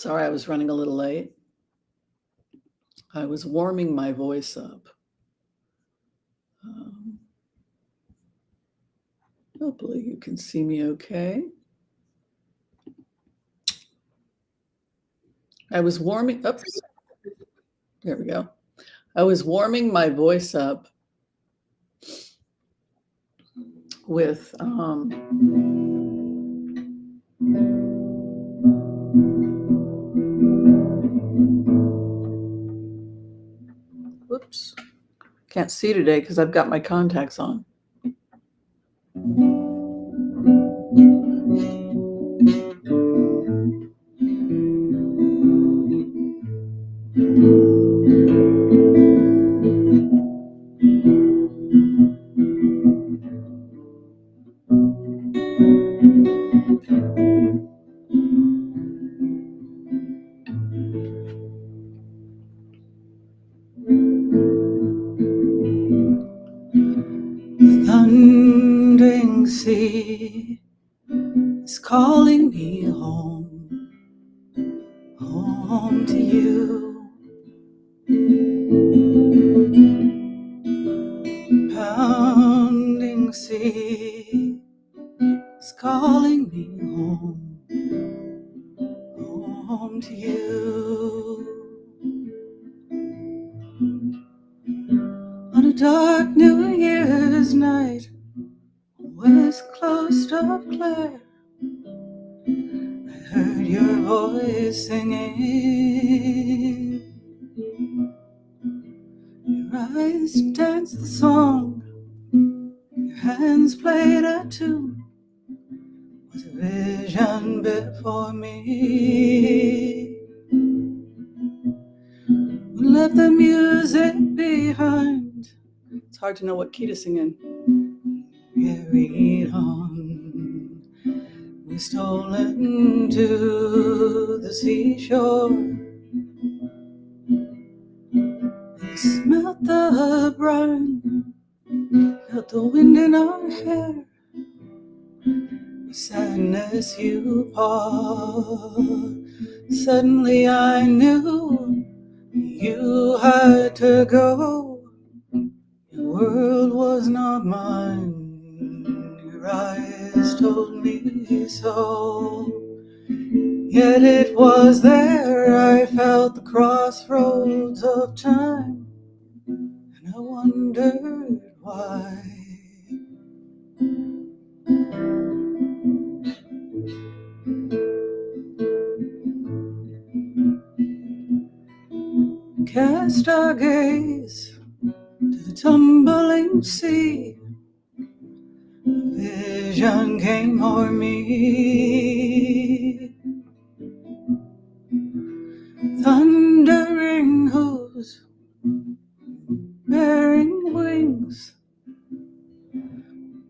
Sorry, I was running a little late. I was warming my voice up. Hopefully you can see me okay. I was warming, oops, there we go. I was warming my voice up with whoops, can't see today because I've got my contacts on. The thundering sea is calling me home, home to you. The pounding sea is calling me home, home to you. On a dark New Year's night, west coast of Clare, I heard your voice singing. Your eyes danced the song, your hands played a tune. Was a vision before me. We left the music behind. It's hard to know what key to sing in. Carried on. We stole into the seashore. We smelt the brine, felt the wind in our hair. Sadness you part. Suddenly I knew you had to go. Your world was not mine. Your eyes told me so. Yet it was there I felt the crossroads of time, and I wondered why. Cast our gaze to the tumbling sea. A vision came o'er me. Thundering hooves, bearing wings,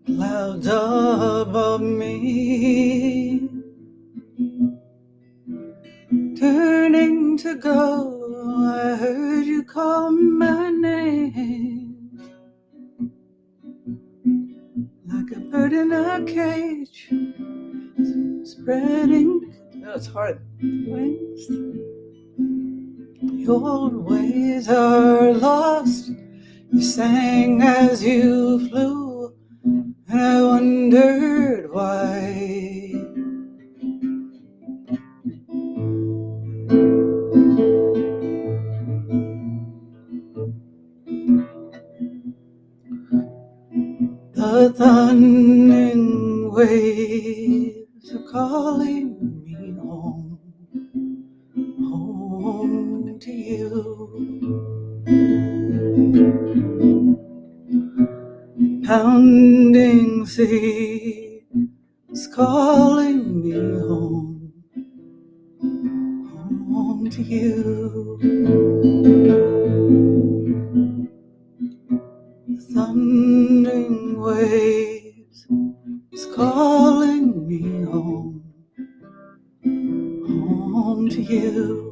clouds above me. Turning to go, I heard you call my name. Like a bird in a cage, spreading, it's hard, wings. The old ways are lost, you sang as you flew, and I wondered why. The thundering waves are calling me home, home to you. Pounding sea is calling me home, home to you. The thundering waves is calling me home, home to you.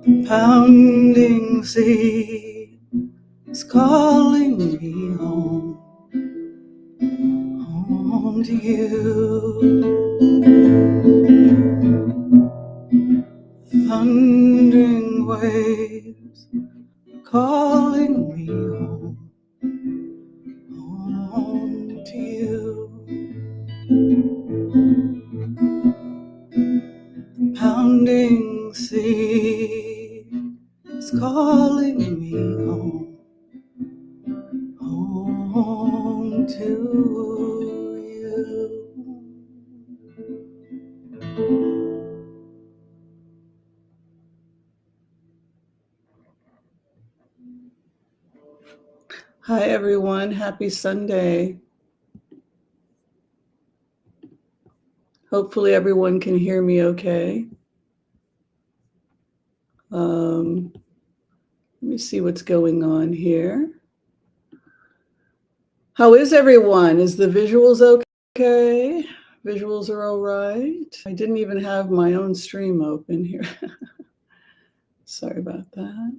The pounding sea is calling me home, home to you. thundering waves calling me home to you. The pounding sea is calling me home to you. Hi everyone, happy Sunday. Hopefully everyone can hear me okay. Let me see what's going on here. How is everyone? Is the visuals okay? Visuals are all right. I didn't even have my own stream open here. Sorry about that.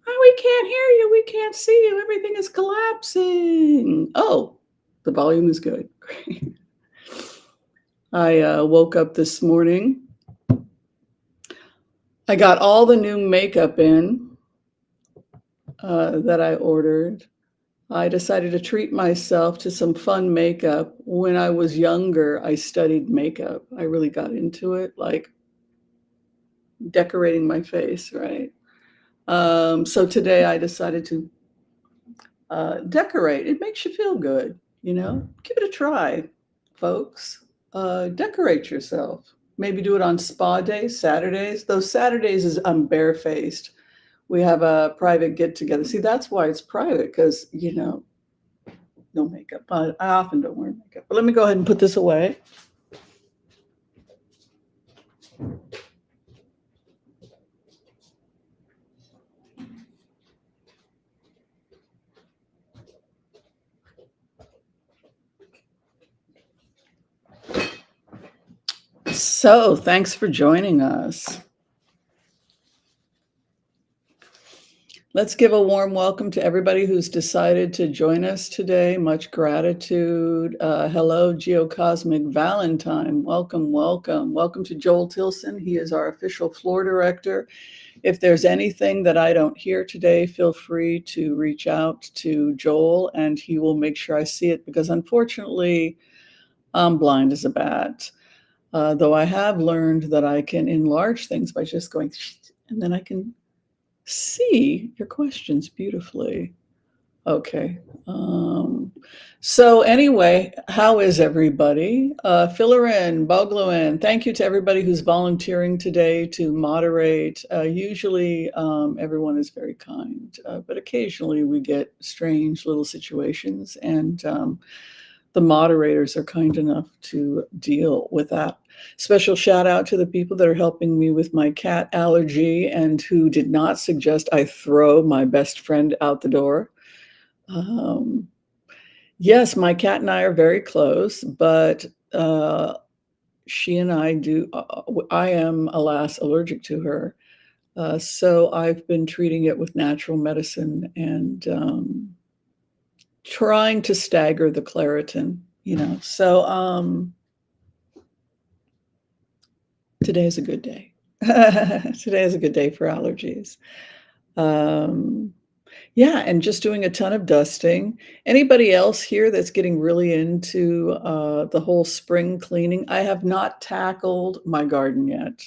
Oh, we can't hear you. We can't see you. Everything is collapsing. Oh, the volume is good. Great. I woke up this morning. I got all the new makeup in that I ordered. I decided to treat myself to some fun makeup. When I was younger, I studied makeup. I really got into it, like decorating my face, right? So today I decided to decorate. It makes you feel good, you know? Give it a try, folks. Decorate yourself. Maybe do it on spa days, Saturdays. Those Saturdays is I'm barefaced. We have a private get together. See, that's why it's private, because, you know, no makeup. I often don't wear makeup. But let me go ahead and put this away. So, thanks for joining us. Let's give a warm welcome to everybody who's decided to join us today. Much gratitude. Hello, Geocosmic Valentine. Welcome, welcome. Welcome to Joel Tilson. He is our official floor director. If there's anything that I don't hear today, feel free to reach out to Joel and he will make sure I see it, because unfortunately, I'm blind as a bat. Though I have learned that I can enlarge things by just going, and then I can see your questions beautifully. Okay. So anyway, how is everybody? Fillarin, Bogluin, thank you to everybody who's volunteering today to moderate. Usually everyone is very kind, but occasionally we get strange little situations, and the moderators are kind enough to deal with that. Special shout out to the people that are helping me with my cat allergy and who did not suggest I throw my best friend out the door. Yes, my cat and I are very close, but she and I do, I am, alas, allergic to her. So I've been treating it with natural medicine and trying to stagger the Claritin, you know. So today is a good day. Today is a good day for allergies. Yeah, and just doing a ton of dusting. Anybody else here that's getting really into the whole spring cleaning? I have not tackled my garden yet.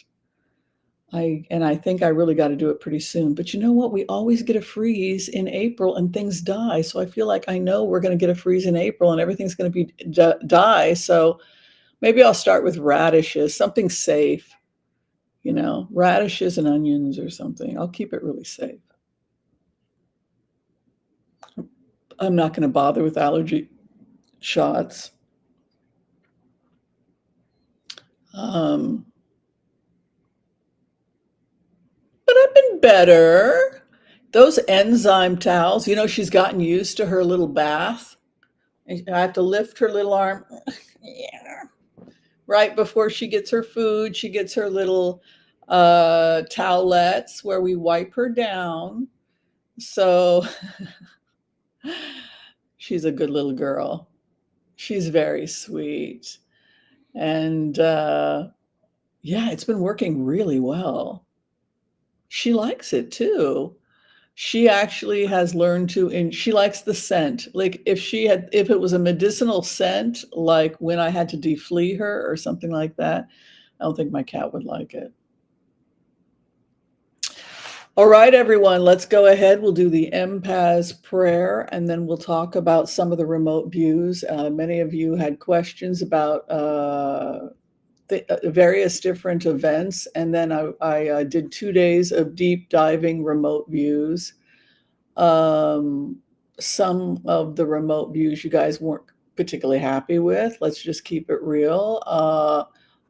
I think I really got to do it pretty soon. But you know what? We always get a freeze in April and things die. So I feel like I know we're going to get a freeze in April and everything's going to be die. So maybe I'll start with radishes, something safe, you know, radishes and onions or something. I'll keep it really safe. I'm not going to bother with allergy shots. But I've been better. Those enzyme towels, you know, she's gotten used to her little bath. I have to lift her little arm. Yeah. Right before she gets her food, she gets her little towelettes where we wipe her down. So she's a good little girl. She's very sweet. And yeah, it's been working really well. She likes it too. She actually has learned to, and she likes the scent. Like if it was a medicinal scent, like when I had to deflea her or something like that, I don't think my cat would like it. All right, everyone, let's go ahead. We'll do the Empaths Prayer, and then we'll talk about some of the remote views. Many of you had questions about the various different events, and then I did 2 days of deep diving remote views. Some of the remote views you guys weren't particularly happy with. Let's just keep it real.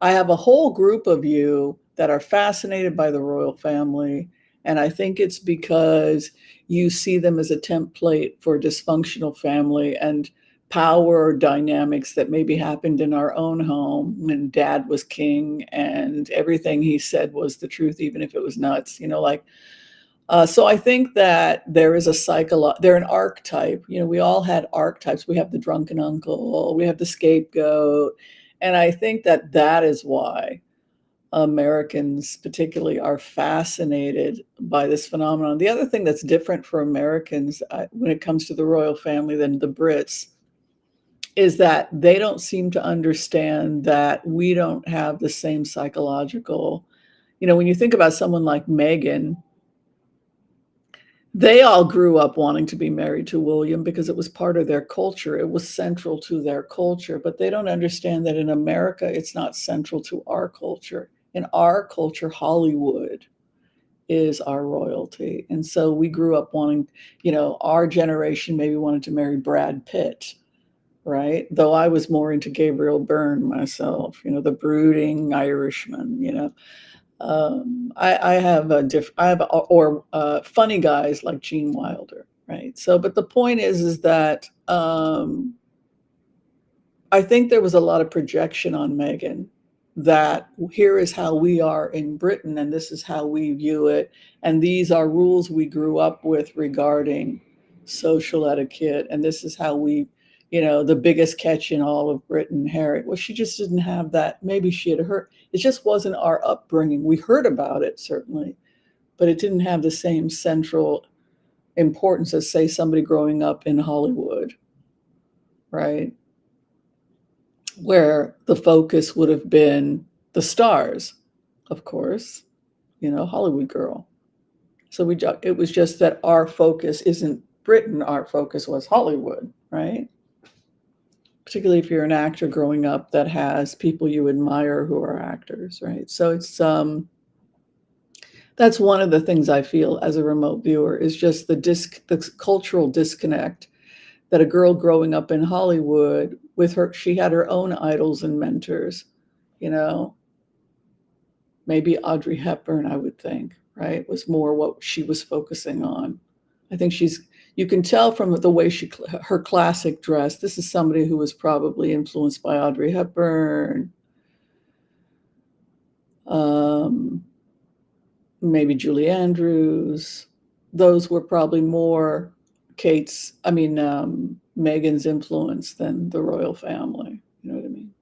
I have a whole group of you that are fascinated by the royal family, and I think it's because you see them as a template for a dysfunctional family and power dynamics that maybe happened in our own home when dad was king and everything he said was the truth, even if it was nuts, like so I think that there is they're an archetype. We all had archetypes. We have the drunken uncle, we have the scapegoat. And I think that that is why Americans particularly are fascinated by this phenomenon. The other thing that's different for Americans when it comes to the royal family than the Brits is that they don't seem to understand that we don't have the same psychological, when you think about someone like Meghan, they all grew up wanting to be married to William because it was part of their culture. It was central to their culture, but they don't understand that in America, it's not central to our culture. In our culture, Hollywood is our royalty. And so we grew up wanting, our generation maybe wanted to marry Brad Pitt, right? Though I was more into Gabriel Byrne myself, the brooding Irishman. I have funny guys like Gene Wilder, right? So, but the point is that I think there was a lot of projection on Meghan that here is how we are in Britain and this is how we view it. And these are rules we grew up with regarding social etiquette. And this is how the biggest catch in all of Britain, Harry. Well, she just didn't have that. Maybe she had heard. It just wasn't our upbringing. We heard about it, certainly, but it didn't have the same central importance as, say, somebody growing up in Hollywood, right? Where the focus would have been the stars, of course, Hollywood girl. So it was just that our focus isn't Britain, our focus was Hollywood, right? Particularly if you're an actor growing up that has people you admire who are actors, right? So it's that's one of the things I feel as a remote viewer is just the cultural disconnect that a girl growing up in Hollywood she had her own idols and mentors, maybe Audrey Hepburn, I would think, right? Was more what she was focusing on. I think you can tell from the way her classic dress, this is somebody who was probably influenced by Audrey Hepburn, maybe Julie Andrews. Those were probably more Meghan's influence than the royal family. You know what I mean?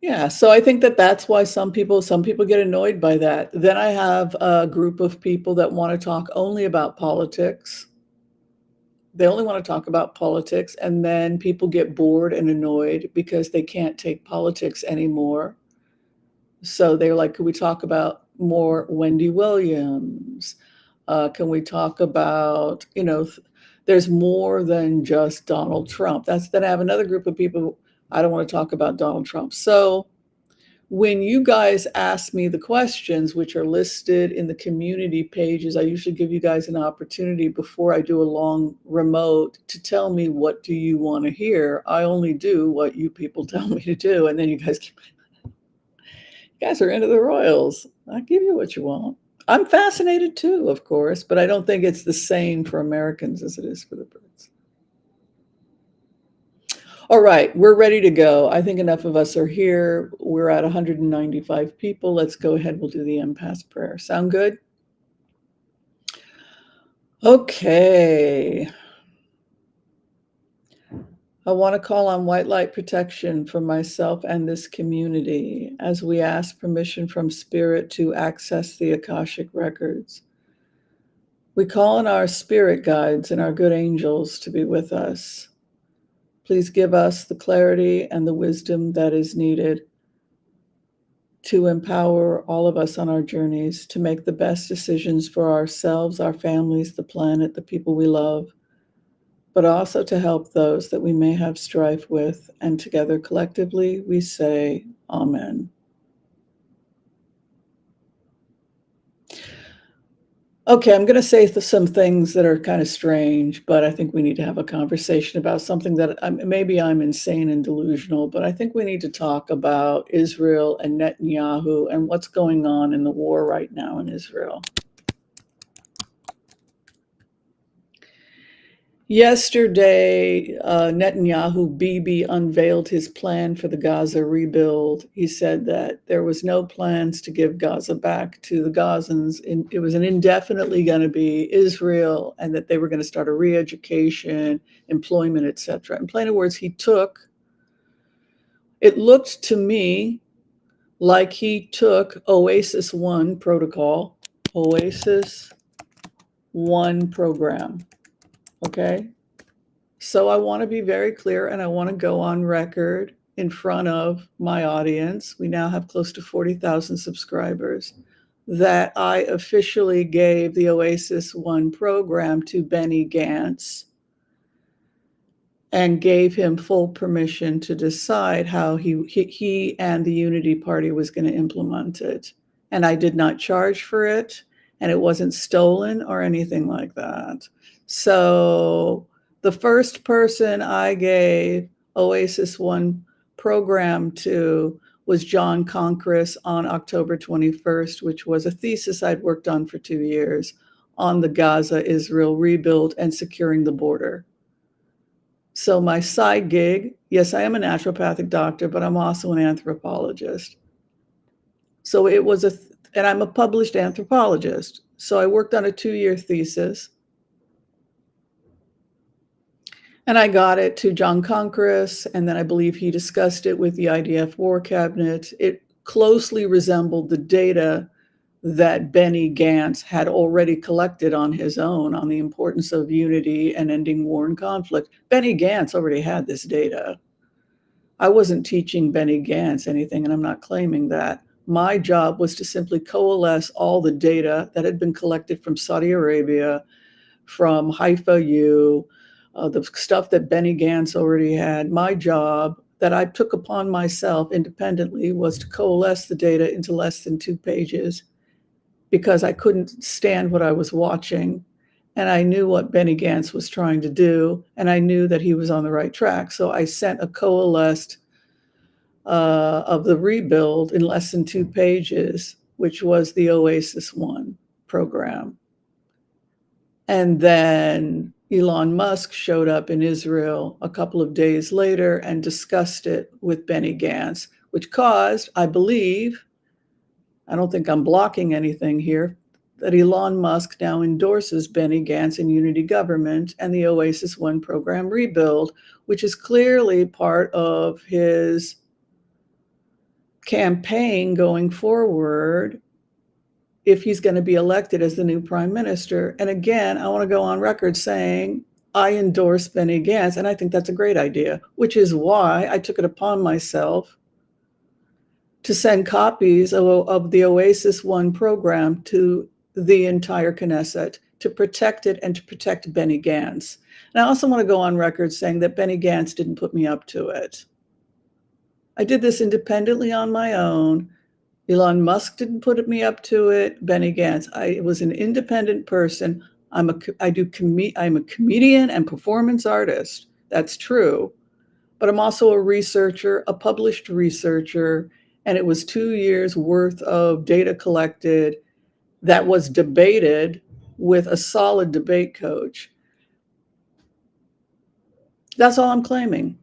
Yeah, so I think that that's why some people get annoyed by that. Then I have a group of people that want to talk only about politics. They only want to talk about politics, and then people get bored and annoyed because they can't take politics anymore. So they're like, can we talk about more Wendy Williams? Can we talk about, there's more than just Donald Trump. Then I have another group of people, I don't want to talk about Donald Trump. So when you guys ask me the questions, which are listed in the community pages, I usually give you guys an opportunity before I do a long remote to tell me, what do you want to hear? I only do what you people tell me to do. And then you guys are into the royals. I give you what you want. I'm fascinated too, of course, but I don't think it's the same for Americans as it is for the Brits. All right, we're ready to go. I think enough of us are here. We're at 195 people. Let's go ahead. We'll do the Empaths Prayer. Sound good? Okay. I want to call on white light protection for myself and this community as we ask permission from Spirit to access the Akashic records. We call on our spirit guides and our good angels to be with us. Please give us the clarity and the wisdom that is needed to empower all of us on our journeys to make the best decisions for ourselves, our families, the planet, the people we love, but also to help those that we may have strife with. And together, collectively, we say, Amen. Okay, I'm going to say some things that are kind of strange, but I think we need to have a conversation about something that maybe I'm insane and delusional, but I think we need to talk about Israel and Netanyahu and what's going on in the war right now in Israel. Yesterday, Netanyahu Bibi unveiled his plan for the Gaza rebuild. He said that there was no plans to give Gaza back to the Gazans. It was an indefinitely going to be Israel, and that they were going to start a re-education, employment, etc. In plain words, it looked to me like he took Oasis 1 protocol, Oasis 1 program, okay? So I want to be very clear, and I want to go on record in front of my audience. We now have close to 40,000 subscribers, that I officially gave the Oasis 1 program to Benny Gantz and gave him full permission to decide how he and the Unity Party was going to implement it. And I did not charge for it, and it wasn't stolen or anything like that. So the first person I gave Oasis 1 program to was John Congress on October 21st, which was a thesis I'd worked on for 2 years on the Gaza-Israel rebuild and securing the border. So my side gig, yes, I am a naturopathic doctor, but I'm also an anthropologist. So it was and I'm a published anthropologist. So I worked on a 2-year thesis. And I got it to John Congress, and then I believe he discussed it with the IDF War Cabinet. It closely resembled the data that Benny Gantz had already collected on his own on the importance of unity and ending war and conflict. Benny Gantz already had this data. I wasn't teaching Benny Gantz anything, and I'm not claiming that. My job was to simply coalesce all the data that had been collected from Saudi Arabia, from Haifa U, the stuff that Benny Gantz already had. My job that I took upon myself independently was to coalesce the data into less than 2 pages, because I couldn't stand what I was watching, and I knew what Benny Gantz was trying to do, and I knew that he was on the right track. So I sent a coalesced of the rebuild in less than 2 pages, which was the Oasis 1 program. And then Elon Musk showed up in Israel a couple of days later and discussed it with Benny Gantz, which caused, I believe, I don't think I'm blocking anything here, that Elon Musk now endorses Benny Gantz and Unity Government and the Oasis 1 program rebuild, which is clearly part of his campaign going forward if he's going to be elected as the new prime minister. And again, I want to go on record saying I endorse Benny Gantz, and I think that's a great idea, which is why I took it upon myself to send copies of the Oasis 1 program to the entire Knesset to protect it and to protect Benny Gantz. And I also want to go on record saying that Benny Gantz didn't put me up to it. I did this independently on my own. Elon Musk didn't put me up to it. Benny Gantz. I was an independent person. I'm a comedian and performance artist. That's true. But I'm also a researcher, a published researcher, and it was 2 years worth of data collected that was debated with a solid debate coach. That's all I'm claiming.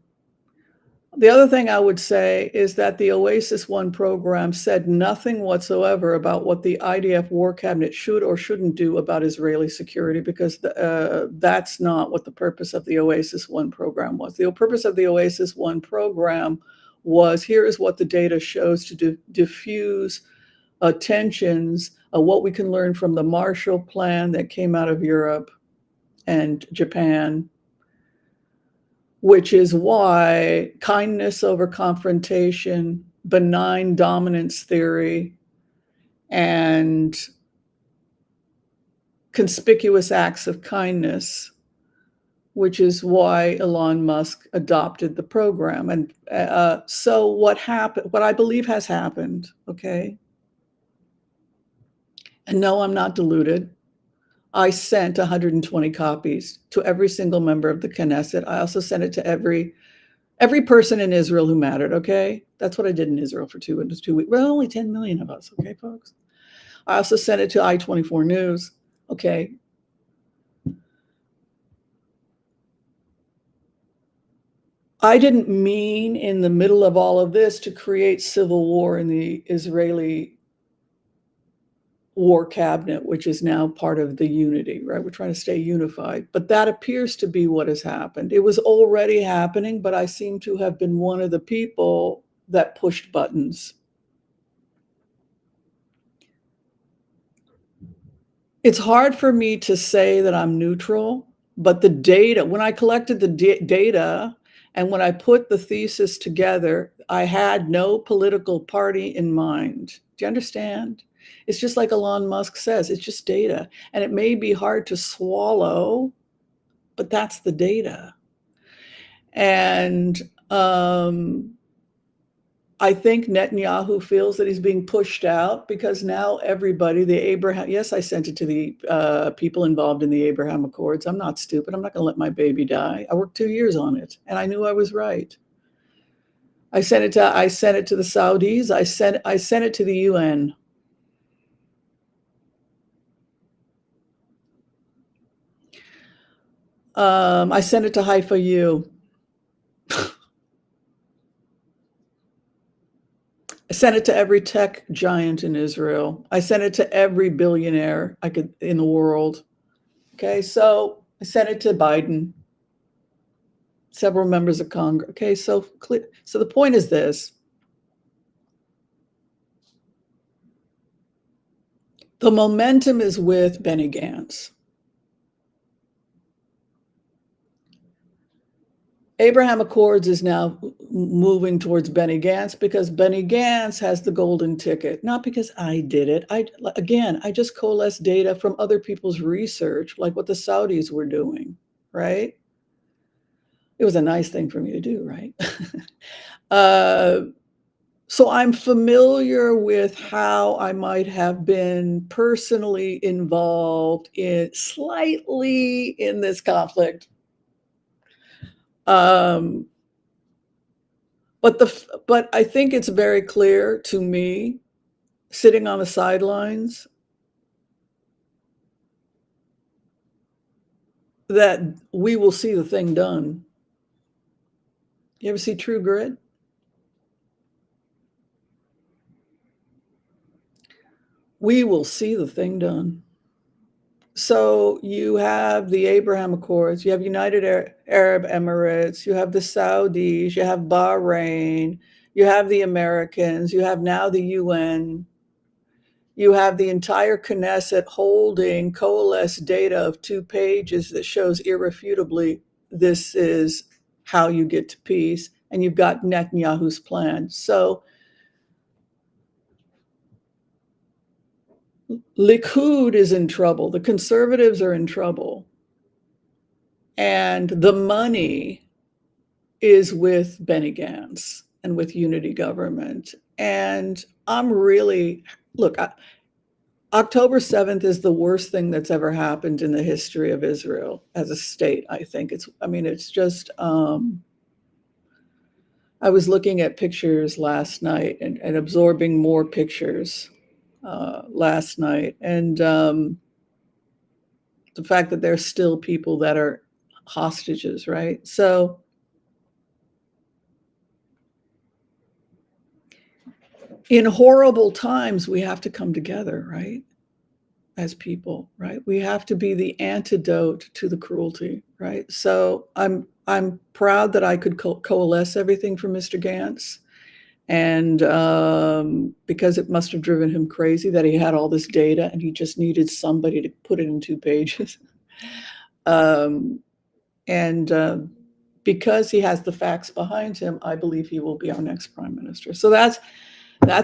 The other thing I would say is that the Oasis One program said nothing whatsoever about what the IDF War Cabinet should or shouldn't do about Israeli security, because that's not what the purpose of the Oasis One program was. The purpose of the Oasis One program was, here is what the data shows to diffuse tensions, what we can learn from the Marshall Plan that came out of Europe and Japan, which is why kindness over confrontation, benign dominance theory, and conspicuous acts of kindness, which is why Elon Musk adopted the program. And so what happened, what I believe has happened, okay? And no, I'm not deluded. I sent 120 copies to every single member of the Knesset. I also sent it to every person in Israel who mattered, okay? That's what I did in Israel for 2 weeks. Well, only 10 million of us, okay, folks? I also sent it to I-24 News, okay? I didn't mean in the middle of all of this to create civil war in the Israeli war cabinet, which is now part of the unity, right? We're trying to stay unified. But that appears to be what has happened. It was already happening, but I seem to have been one of the people that pushed buttons. It's hard for me to say that I'm neutral, but the data, when I collected the data and when I put the thesis together, I had no political party in mind. Do you understand? It's just like Elon Musk says, it's just data. And it may be hard to swallow, but that's the data. And I think Netanyahu feels that he's being pushed out because now everybody, yes, I sent it to the people involved in the Abraham Accords. I'm not stupid. I'm not going to let my baby die. I worked 2 years on it, and I knew I was right. I sent it to the Saudis. I sent it to the UN. I sent it to Haifa U. I sent it to every tech giant in Israel. I sent it to every billionaire I could in the world. Okay, so I sent it to Biden, several members of Congress. Okay, so the point is this. The momentum is with Benny Gantz. Abraham Accords is now moving towards Benny Gantz because Benny Gantz has the golden ticket, not because I did it. I just coalesced data from other people's research, like what the Saudis were doing, right? It was a nice thing for me to do, right? So I'm familiar with how I might have been personally involved slightly in this conflict. But I think it's very clear to me, sitting on the sidelines, that we will see the thing done. You ever see True Grit? We will see the thing done. So you have the Abraham Accords, you have United Arab Emirates, you have the Saudis, you have Bahrain, you have the Americans, you have now the UN, you have the entire Knesset holding coalesced data of 2 pages that shows irrefutably this is how you get to peace, and you've got Netanyahu's plan. So Likud is in trouble. The conservatives are in trouble. And the money is with Benny Gantz and with unity government. And I'm really, look, October 7th is the worst thing that's ever happened in the history of Israel as a state, I think. It's just, I was looking at pictures last night and absorbing more pictures last night. And the fact that there's still people that are hostages, right? So in horrible times, we have to come together, right? As people, right? We have to be the antidote to the cruelty, right? So I'm proud that I could coalesce everything for Mr. Gantz. And because it must have driven him crazy that he had all this data and he just needed somebody to put it in 2 pages. And because he has the facts behind him, I believe he will be our next prime minister. So that's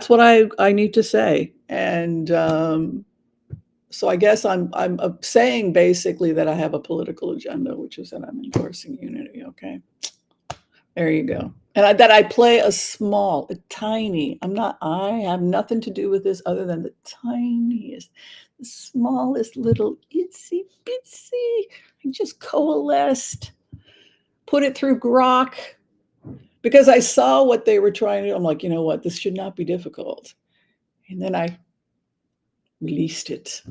what I need to say. And so I guess I'm saying basically that I have a political agenda, which is that I'm endorsing unity. Okay, there you go. And that I play a tiny. I have nothing to do with this other than the tiniest, the smallest little itsy bitsy. I just coalesced, put it through Grok because I saw what they were trying to do. I'm like, you know what? This should not be difficult. And then I released it.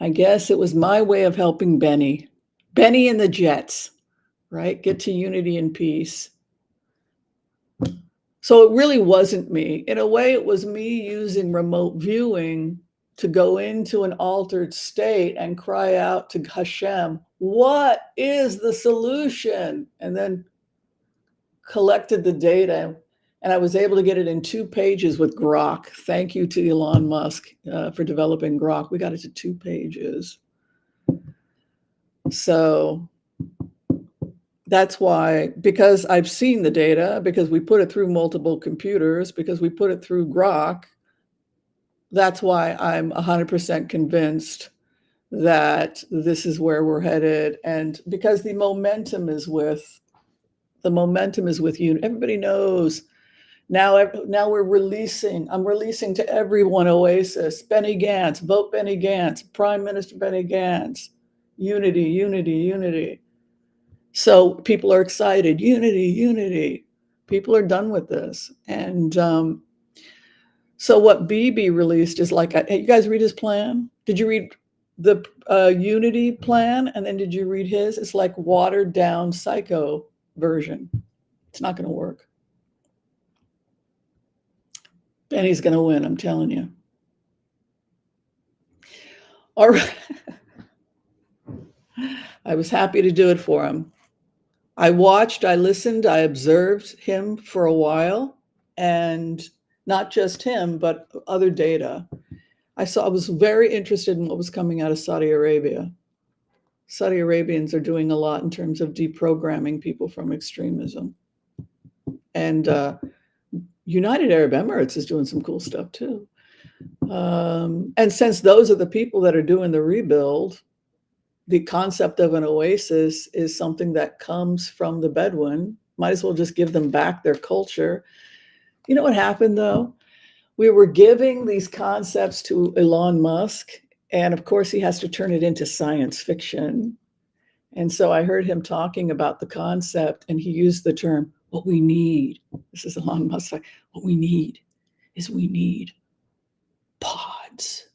I guess it was my way of helping Benny and the Jets, right? Get to unity and peace. So it really wasn't me. In a way, it was me using remote viewing to go into an altered state and cry out to Hashem, what is the solution? And then collected the data. And I was able to get it in 2 pages with Grok. Thank you to Elon Musk for developing Grok. We got it to 2 pages. So that's why, because I've seen the data, because we put it through multiple computers, because we put it through Grok, that's why I'm 100% convinced that this is where we're headed. And because the momentum is with you. Everybody knows. Now I'm releasing to everyone Oasis, Benny Gantz, vote Benny Gantz, Prime Minister Benny Gantz, unity, unity, unity. So people are excited, unity, unity. People are done with this. And so what BB released is like, hey, you guys read his plan? Did you read the unity plan? And then did you read his? It's like watered down psycho version. It's not going to work. Benny's going to win, I'm telling you. All right. I was happy to do it for him. I watched, I listened, I observed him for a while, and not just him, but other data. I was very interested in what was coming out of Saudi Arabia. Saudi Arabians are doing a lot in terms of deprogramming people from extremism. And United Arab Emirates is doing some cool stuff too. And since those are the people that are doing the rebuild, the concept of an oasis is something that comes from the Bedouin. Might as well just give them back their culture. You know what happened though? We were giving these concepts to Elon Musk, and of course he has to turn it into science fiction. And so I heard him talking about the concept, and he used the term, what we need. This is Elon Musk. What we need pods.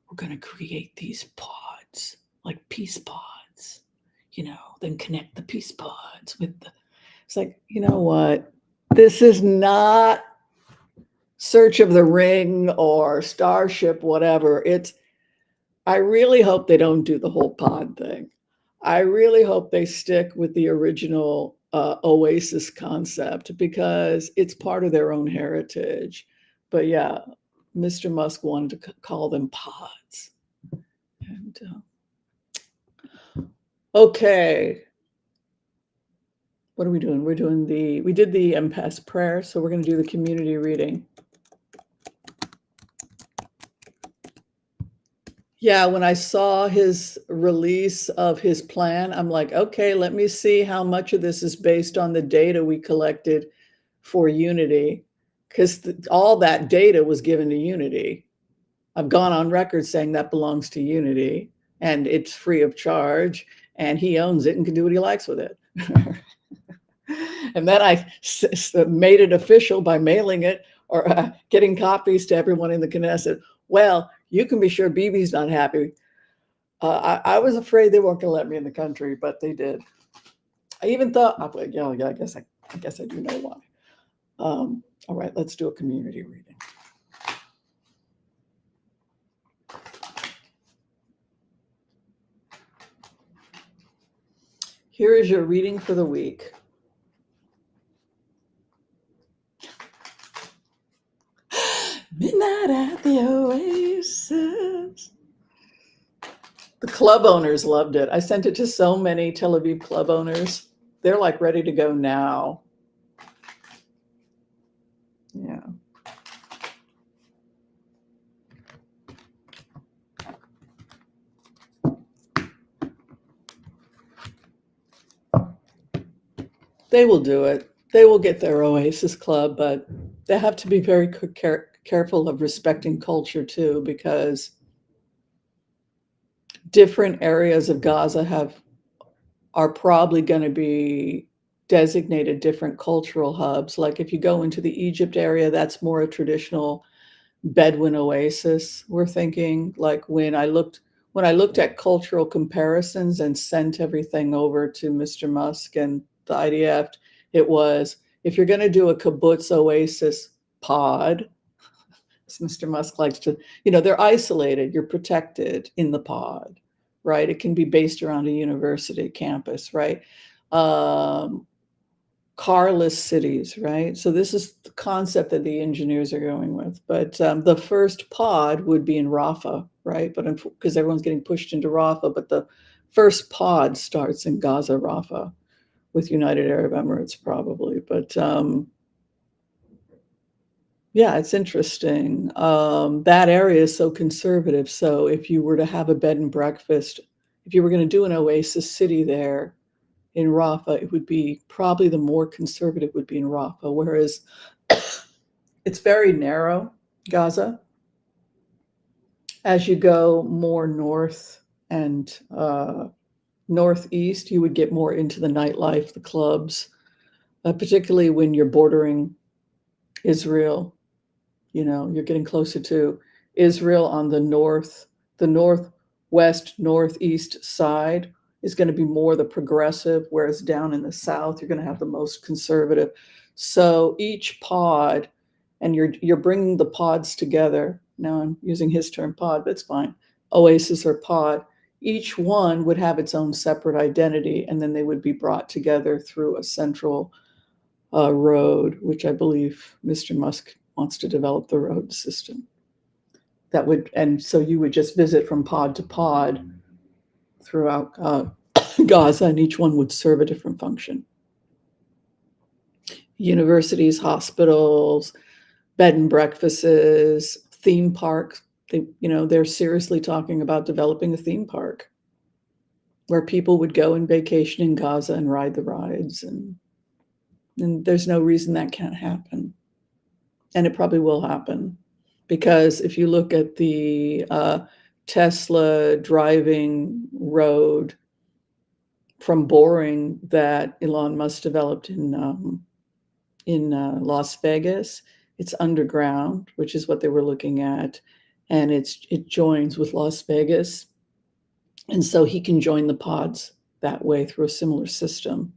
We're going to create these pods, like peace pods, then connect the peace pods with it's like, you know what? This is not Search of the Ring or Starship, whatever. I really hope they don't do the whole pod thing. I really hope they stick with the original Oasis concept because it's part of their own heritage. But yeah, Mr. Musk wanted to call them pods. And okay. What are we doing? We did the Empaths Prayer, so we're going to do the community reading. Yeah, when I saw his release of his plan, I'm like, okay, let me see how much of this is based on the data we collected for Unity, because all that data was given to Unity. I've gone on record saying that belongs to Unity, and it's free of charge, and he owns it and can do what he likes with it. And then I made it official by mailing it or getting copies to everyone in the Knesset. Well, you can be sure BB's not happy. I was afraid they weren't going to let me in the country, but they did. I even thought, I guess I do know why. All right, let's do a community reading. Here is your reading for the week. Midnight at the Oasis. The club owners loved it. I sent it to so many Tel Aviv club owners. They're like ready to go now. Yeah. They will do it. They will get their Oasis Club, but they have to be very careful of respecting culture too, because different areas of Gaza are probably going to be designated different cultural hubs. Like if you go into the Egypt area, that's more a traditional Bedouin oasis. We're thinking like when I looked at cultural comparisons and sent everything over to Mr. Musk and the IDF, it was, if you're going to do a kibbutz oasis pod, as Mr. Musk likes to, they're isolated, you're protected in the pod, right? It can be based around a university campus, right? Carless cities, right? So this is the concept that the engineers are going with. But the first pod would be in Rafah, right? But because everyone's getting pushed into Rafah, but the first pod starts in Gaza, Rafah, with United Arab Emirates probably. But yeah, it's interesting. That area is so conservative. So if you were to have a bed and breakfast, if you were going to do an oasis city there in Rafah, it would be probably the more conservative would be in Rafah, whereas it's very narrow, Gaza. As you go more north and northeast, you would get more into the nightlife, the clubs, particularly when you're bordering Israel. You're getting closer to Israel on the northwest, northeast side is going to be more the progressive, whereas down in the south, you're going to have the most conservative. So each pod, and you're bringing the pods together. Now I'm using his term pod, but it's fine. Oasis or pod. Each one would have its own separate identity, and then they would be brought together through a central road, which I believe Mr. Musk wants to develop the road system. And so you would just visit from pod to pod throughout Gaza, and each one would serve a different function. Universities, hospitals, bed and breakfasts, theme parks. They're seriously talking about developing a theme park where people would go and vacation in Gaza and ride the rides. And there's no reason that can't happen. And it probably will happen, because if you look at the Tesla driving road from Boring that Elon Musk developed in Las Vegas, it's underground, which is what they were looking at, and it joins with Las Vegas, and so he can join the pods that way through a similar system.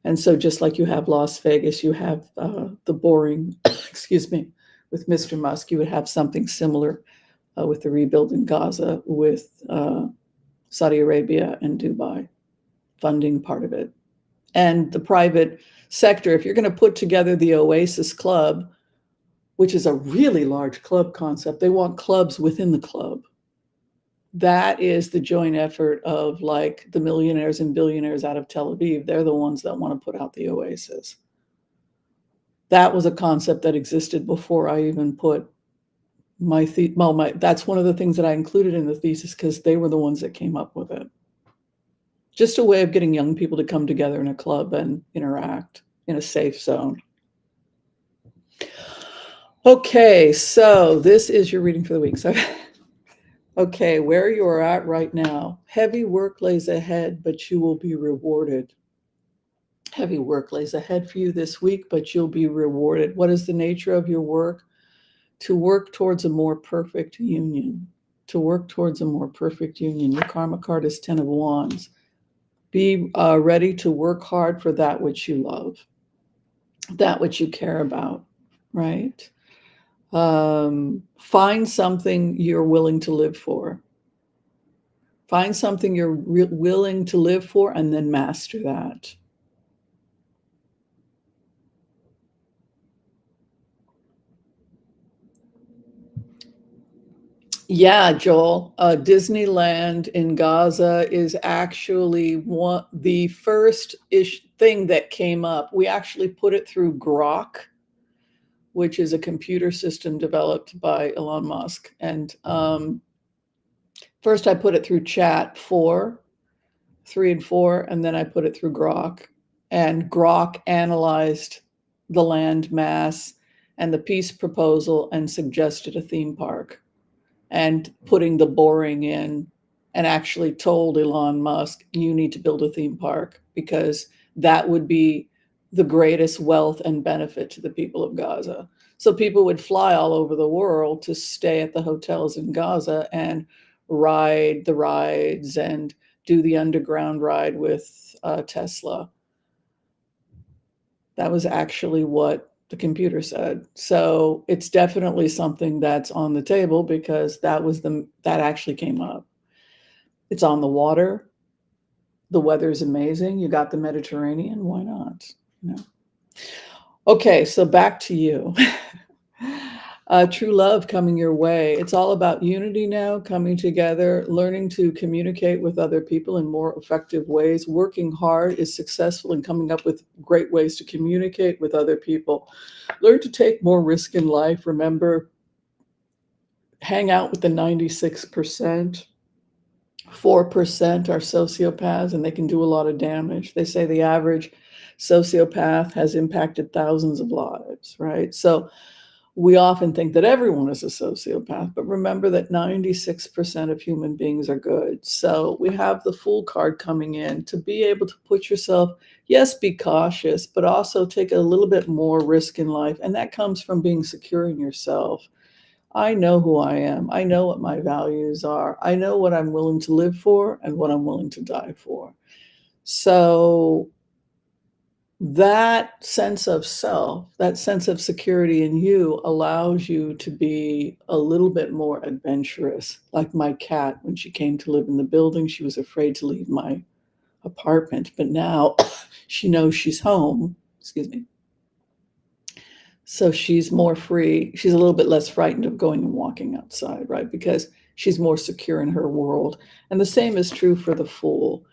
And so just like you have Las Vegas, you have the Boring, excuse me, with Mr. Musk, you would have something similar with the rebuild in Gaza with Saudi Arabia and Dubai funding part of it. And the private sector, if you're going to put together the Oasis Club, which is a really large club concept, they want clubs within the club. That is the joint effort of like the millionaires and billionaires out of Tel Aviv. They're the ones that want to put out the Oasis. That was a concept that existed before I even put that's one of the things that I included in the thesis, because they were the ones that came up with it. Just a way of getting young people to come together in a club and interact in a safe zone. Okay, so this is your reading for the week. So, okay, where you are at right now. Heavy work lays ahead, but you will be rewarded. Heavy work lays ahead for you this week, but you'll be rewarded. What is the nature of your work? To work towards a more perfect union. To work towards a more perfect union. Your karma card is 10 of Wands. Be ready to work hard for that which you love, that which you care about. right? Find something you're willing to live for. Find something you're willing to live for, and then master that. Yeah, Joel. Disneyland in Gaza is actually the first-ish thing that came up. We actually put it through Grok, which is a computer system developed by Elon Musk. And first I put it through Chat 4, 3 and 4, and then I put it through Grok. And Grok analyzed the land mass and the peace proposal and suggested a theme park, and putting the boring in, and actually told Elon Musk, you need to build a theme park because that would be the greatest wealth and benefit to the people of Gaza. So people would fly all over the world to stay at the hotels in Gaza and ride the rides and do the underground ride with Tesla. That was actually what the computer said. So it's definitely something that's on the table because that actually came up. It's on the water. The weather is amazing. You got the Mediterranean. Why not? You know? Okay, so back to you. True love coming your way. It's all about unity now, coming together, learning to communicate with other people in more effective ways. Working hard is successful in coming up with great ways to communicate with other people. Learn to take more risk in life. Remember, hang out with the 96%. 4% are sociopaths, and they can do a lot of damage. They say the average sociopath has impacted thousands of lives, right? So we often think that everyone is a sociopath, but remember that 96% of human beings are good. So we have the Fool card coming in to be able to put yourself, yes, be cautious, but also take a little bit more risk in life. And that comes from being secure in yourself. I know who I am. I know what my values are. I know what I'm willing to live for and what I'm willing to die for. So that sense of self, that sense of security in you allows you to be a little bit more adventurous. Like my cat, when she came to live in the building, she was afraid to leave my apartment, but now she knows she's home. Excuse me. So she's more free. She's a little bit less frightened of going and walking outside, right? Because she's more secure in her world. And the same is true for the Fool.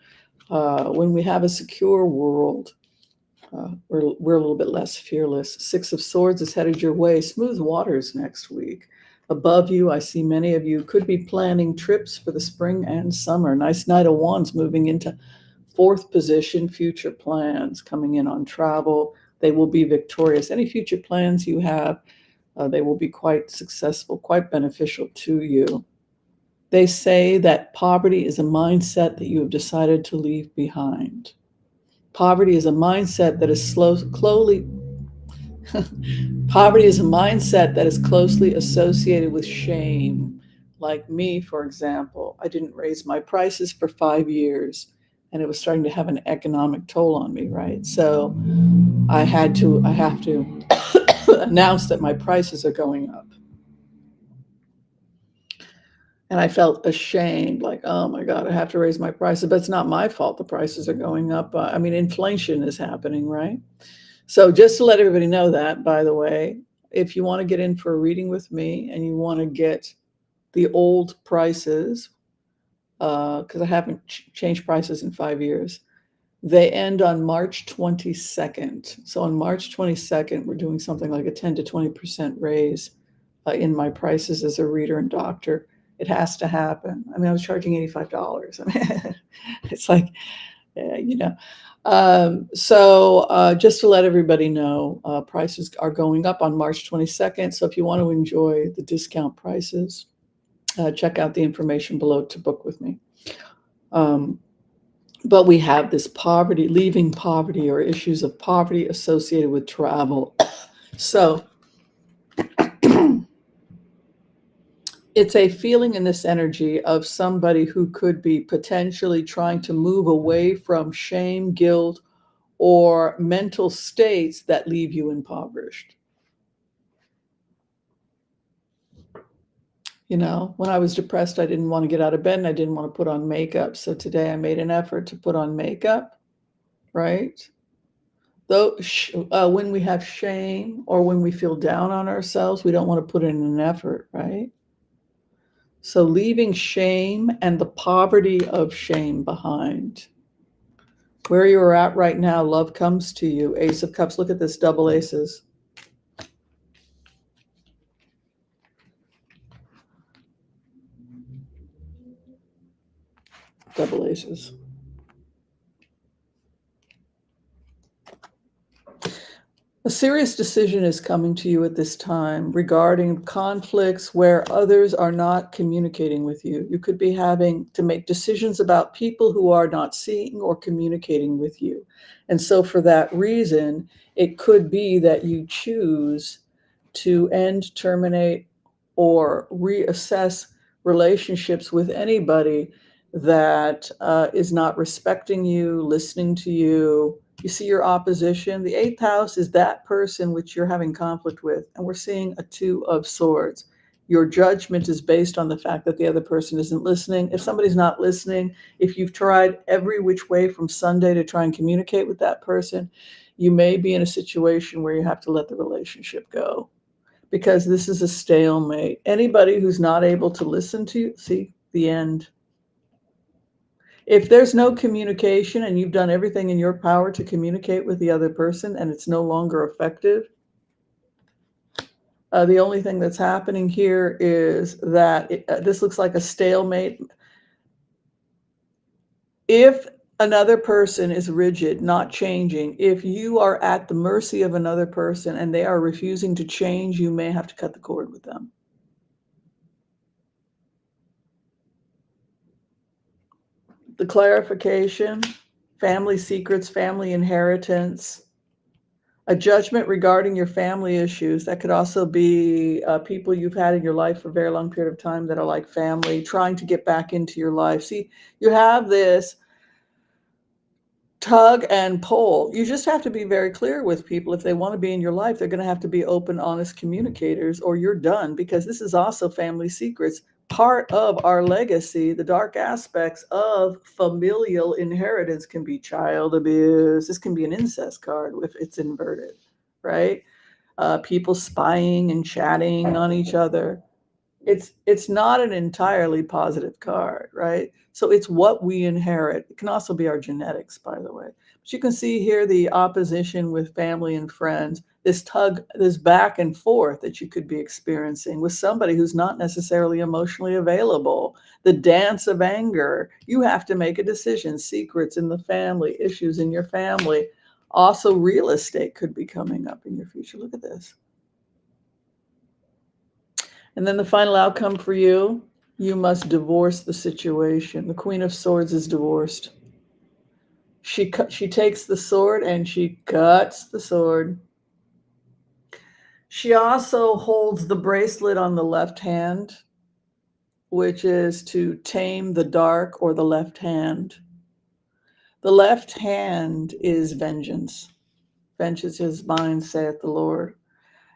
When we have a secure world, we're a little bit less fearless. 6 of Swords is headed your way. Smooth waters next week. Above you, I see many of you could be planning trips for the spring and summer. Nice Knight of Wands moving into 4th position. Future plans coming in on travel. They will be victorious. Any future plans you have, they will be quite successful, quite beneficial to you. They say that poverty is a mindset that you have decided to leave behind. Poverty is a mindset that is poverty is a mindset that is closely associated with shame. Like me, for example, I didn't raise my prices for 5 years, and it was starting to have an economic toll on me, right? So I have to announce that my prices are going up. And I felt ashamed, like, oh my God, I have to raise my prices. But it's not my fault the prices are going up. I mean, inflation is happening, right? So just to let everybody know that, by the way, if you want to get in for a reading with me and you want to get the old prices, because I haven't changed prices in 5 years, they end on March 22nd. So on March 22nd, we're doing something like a 10 to 20% raise in my prices as a reader and doctor. It has to happen. I mean, I was charging $85. I mean, it's like, you know. So just to let everybody know, prices are going up on March 22nd. So if you want to enjoy the discount prices, check out the information below to book with me. But we have this poverty, leaving poverty, or issues of poverty associated with travel. So it's a feeling in this energy of somebody who could be potentially trying to move away from shame, guilt, or mental states that leave you impoverished. You know, when I was depressed, I didn't want to get out of bed and I didn't want to put on makeup. So today I made an effort to put on makeup, right? Though, when we have shame or when we feel down on ourselves, we don't want to put in an effort, right? So leaving shame and the poverty of shame behind. Where you're at right now, love comes to you. Ace of Cups. Look at this, double aces. Double aces. A serious decision is coming to you at this time regarding conflicts where others are not communicating with you. You could be having to make decisions about people who are not seeing or communicating with you. And so, for that reason, it could be that you choose to end, terminate, or reassess relationships with anybody that is not respecting you, listening to you. You see your opposition. The eighth house is that person which you're having conflict with. And we're seeing a two of swords. Your judgment is based on the fact that the other person isn't listening. If somebody's not listening, if you've tried every which way from Sunday to try and communicate with that person, you may be in a situation where you have to let the relationship go because this is a stalemate. Anybody who's not able to listen to you, see the end. If there's no communication and you've done everything in your power to communicate with the other person and it's no longer effective, the only thing that's happening here is that this looks like a stalemate. If another person is rigid, not changing, if you are at the mercy of another person and they are refusing to change, you may have to cut the cord with them. The clarification, family secrets, family inheritance, a judgment regarding your family issues. That could also be people you've had in your life for a very long period of time that are like family, trying to get back into your life. See, you have this tug and pull. You just have to be very clear with people. If they want to be in your life, they're going to have to be open, honest communicators, or you're done, because this is also family secrets. Part of our legacy, the dark aspects of familial inheritance can be child abuse. This can be an incest card if it's inverted, right? People spying and chatting on each other. It's not an entirely positive card, right? So it's what we inherit. It can also be our genetics, by the way. But you can see here the opposition with family and friends, this tug, this back and forth that you could be experiencing with somebody who's not necessarily emotionally available. The dance of anger. You have to make a decision. Secrets in the family, issues in your family. Also, real estate could be coming up in your future. Look at this. And then the final outcome for you, you must divorce the situation. The Queen of Swords is divorced. She takes the sword and she cuts the sword. She also holds the bracelet on the left hand, which is to tame the dark, or the left hand. The left hand is vengeance. Vengeance is mine, saith the Lord.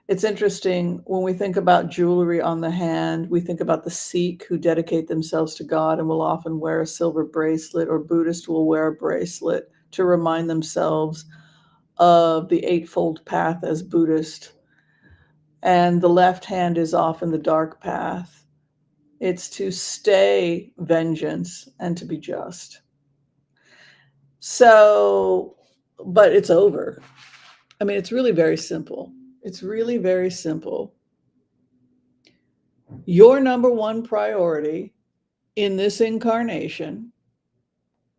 It's interesting when we think about jewelry on the hand, we think about the Sikh who dedicate themselves to God and will often wear a silver bracelet, or Buddhists will wear a bracelet to remind themselves of the Eightfold Path as Buddhist. And the left hand is often the dark path. It's to stay vengeance and to be just. So, but it's over. I mean, it's really very simple. It's really very simple. Your number one priority in this incarnation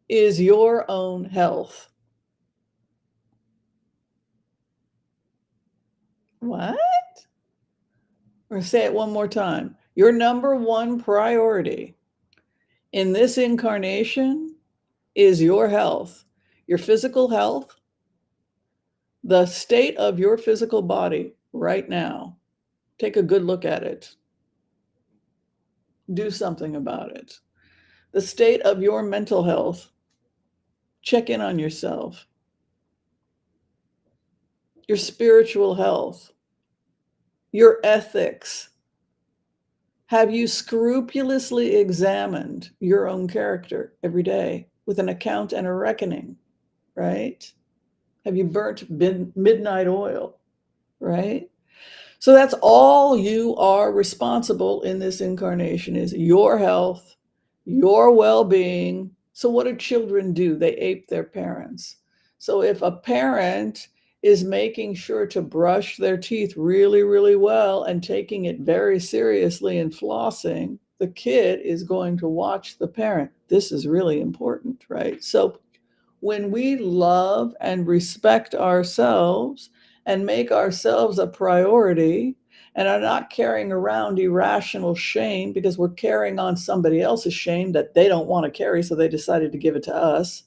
is your own health. What? We're going to say it one more time. Your number one priority in this incarnation is your health, your physical health, the state of your physical body right now. Take a good look at it. Do something about it. The state of your mental health. Check in on yourself. Your spiritual health. Your ethics. Have you scrupulously examined your own character every day with an account and a reckoning, right? Have you burnt midnight oil, right? So that's all you are responsible in this incarnation is your health, your well-being. So what do children do? They ape their parents. So if a parent is making sure to brush their teeth really, really well and taking it very seriously and flossing, the kid is going to watch the parent. This is really important, right? So when we love and respect ourselves and make ourselves a priority and are not carrying around irrational shame because we're carrying on somebody else's shame that they don't want to carry, so they decided to give it to us,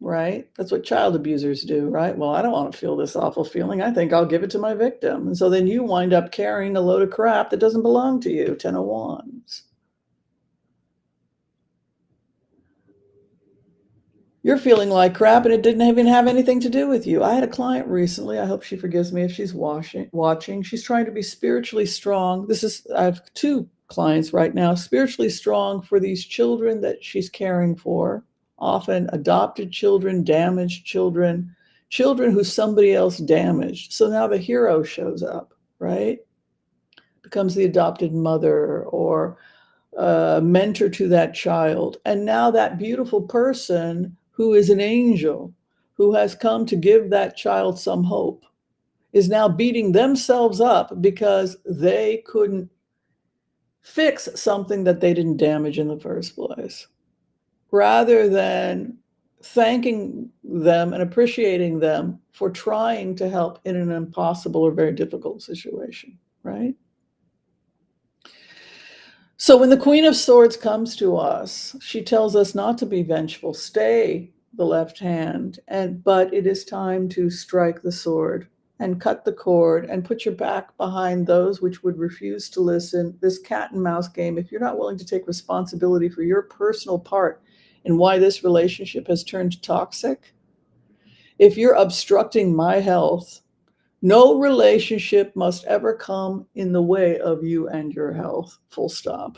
right? That's what child abusers do, right? Well, I don't want to feel this awful feeling. I think I'll give it to my victim. And so then you wind up carrying a load of crap that doesn't belong to you, 10 of Wands. You're feeling like crap and it didn't even have anything to do with you. I had a client recently. I hope she forgives me if she's watching. She's trying to be spiritually strong. I have 2 clients right now, spiritually strong for these children that she's caring for, often adopted children, damaged children, children who somebody else damaged. So now the hero shows up, right? Becomes the adopted mother or mentor to that child. And now that beautiful person who is an angel, who has come to give that child some hope, is now beating themselves up because they couldn't fix something that they didn't damage in the first place. Rather than thanking them and appreciating them for trying to help in an impossible or very difficult situation, right? So when the Queen of Swords comes to us, she tells us not to be vengeful, stay the left hand, but it is time to strike the sword and cut the cord and put your back behind those which would refuse to listen. This cat and mouse game, if you're not willing to take responsibility for your personal part in why this relationship has turned toxic, if you're obstructing my health, no relationship must ever come in the way of you and your health, full stop.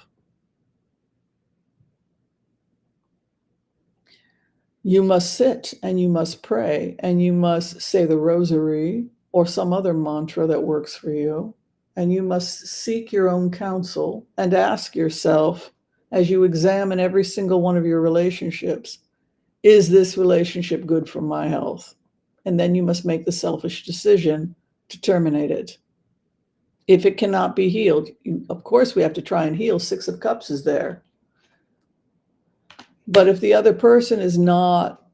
You must sit and you must pray and you must say the rosary or some other mantra that works for you. And you must seek your own counsel and ask yourself, as you examine every single one of your relationships, is this relationship good for my health? And then you must make the selfish decision to terminate it. If it cannot be healed, of course we have to try and heal. 6 of Cups is there. But if the other person is not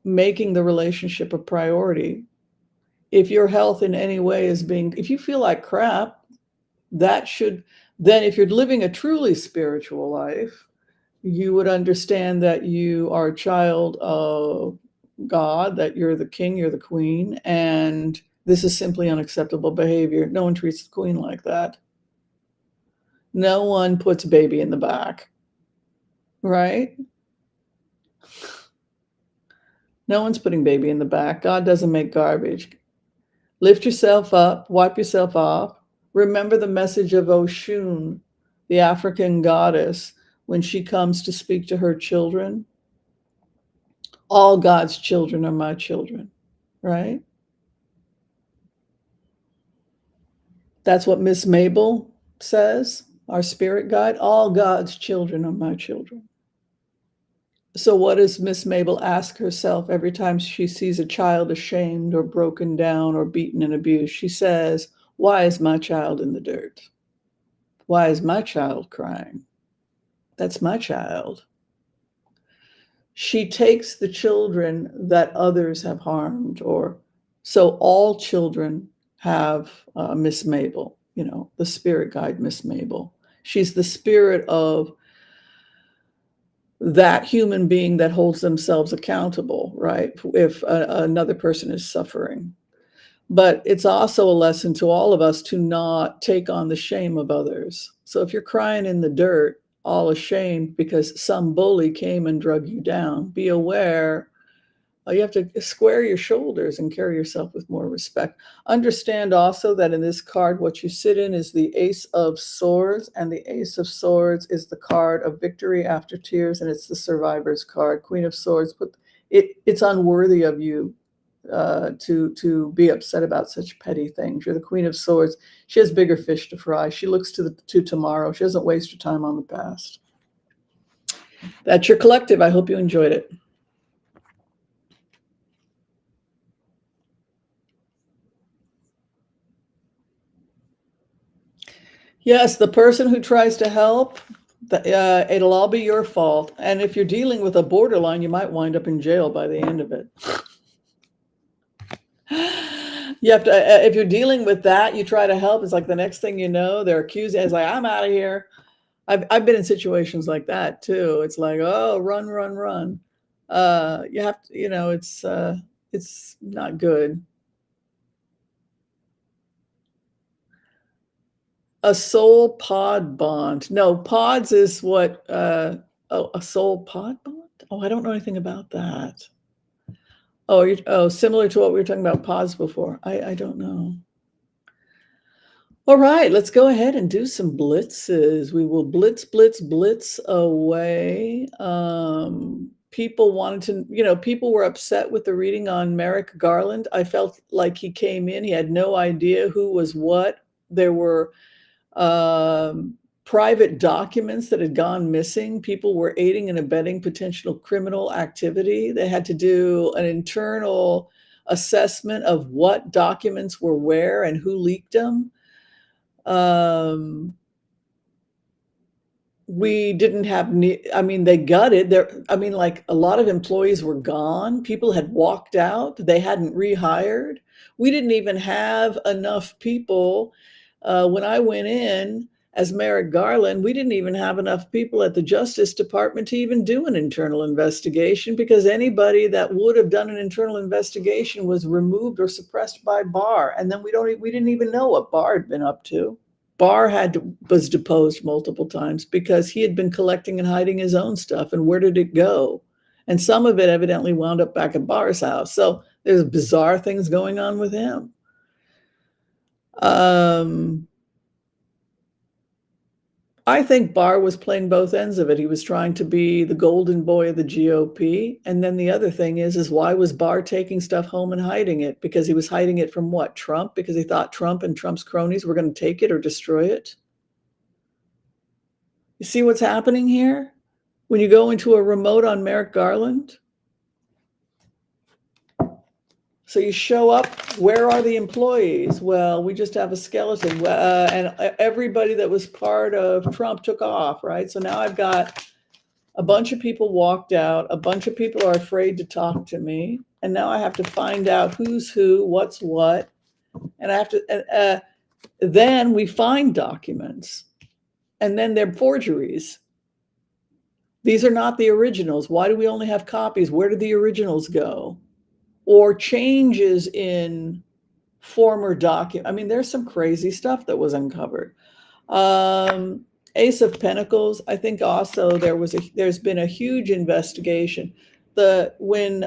making the relationship a priority, if your health in any way is if you feel like crap, then if you're living a truly spiritual life, you would understand that you are a child of God, that you're the king, you're the queen, and this is simply unacceptable behavior. No one treats the queen like that. No one puts baby in the back, right? No one's putting baby in the back. God doesn't make garbage. Lift yourself up, wipe yourself off. Remember the message of Oshun, the African goddess, when she comes to speak to her children. All God's children are my children, right? That's what Miss Mabel says, our spirit guide. All God's children are my children. So what does Miss Mabel ask herself every time she sees a child ashamed or broken down or beaten and abused? She says, why is my child in the dirt? Why is my child crying? That's my child. She takes the children that others have harmed, so all children have Miss Mabel, the spirit guide, Miss Mabel. She's the spirit of that human being that holds themselves accountable, right? If another person is suffering. But it's also a lesson to all of us to not take on the shame of others. So if you're crying in the dirt, all ashamed because some bully came and drug you down, be aware You have to square your shoulders and carry yourself with more respect. Understand also that in this card, what you sit in is the Ace of Swords, and the Ace of Swords is the card of victory after tears, and it's the Survivor's card. Queen of Swords, but it's unworthy of you to be upset about such petty things. You're the Queen of Swords. She has bigger fish to fry. She looks to tomorrow. She doesn't waste her time on the past. That's your collective. I hope you enjoyed it. Yes, the person who tries to help, it'll all be your fault. And if you're dealing with a borderline, you might wind up in jail by the end of it. You have to, if you're dealing with that, you try to help. It's like the next thing you know, they're accusing. It's like, I'm out of here. I've been in situations like that too. It's like, oh, run, run, run. You have to, it's not good. A soul pod bond. No, pods is what, a soul pod bond? Oh, I don't know anything about that. Oh, similar to what we were talking about pods before. I don't know. All right, let's go ahead and do some blitzes. We will blitz, blitz, blitz away. People wanted to, people were upset with the reading on Merrick Garland. I felt like he came in, he had no idea who was what. There were private documents that had gone missing. People were aiding and abetting potential criminal activity. They had to do an internal assessment of what documents were where and who leaked them. We didn't have, they gutted there. Like a lot of employees were gone. People had walked out. They hadn't rehired. We didn't even have enough people. When I went in as Merrick Garland, we didn't even have enough people at the Justice Department to even do an internal investigation, because anybody that would have done an internal investigation was removed or suppressed by Barr. And then we didn't even know what Barr had been up to. Barr was deposed multiple times because he had been collecting and hiding his own stuff. And where did it go? And some of it evidently wound up back at Barr's house. So there's bizarre things going on with him. I think Barr was playing both ends of it. He was trying to be the golden boy of the GOP. And then the other thing is why was Barr taking stuff home and hiding it? Because he was hiding it from what? Trump? Because he thought Trump and Trump's cronies were going to take it or destroy it? You see what's happening here? When you go into a remote on Merrick Garland, so you show up, where are the employees? Well, we just have a skeleton. And everybody that was part of Trump took off, right? So now I've got a bunch of people walked out. A bunch of people are afraid to talk to me. And now I have to find out who's who, what's what. And I have to, then we find documents. And then they're forgeries. These are not the originals. Why do we only have copies? Where did the originals go? Or changes in former documents. There's some crazy stuff that was uncovered. Ace of Pentacles. I think also there's been a huge investigation. When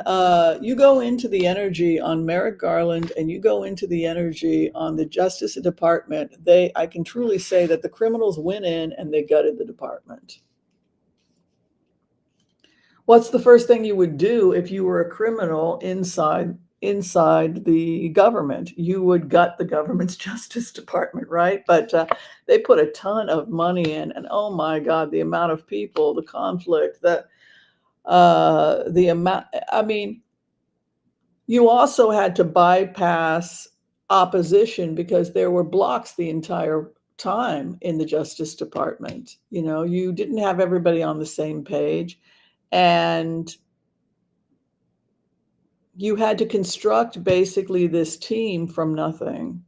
you go into the energy on Merrick Garland and you go into the energy on the Justice Department, I can truly say that the criminals went in and they gutted the department. What's the first thing you would do if you were a criminal inside the government? You would gut the government's Justice Department, right? But they put a ton of money in, and oh my God, the amount of people, the conflict, the amount. You also had to bypass opposition because there were blocks the entire time in the Justice Department. You didn't have everybody on the same page. And you had to construct basically this team from nothing.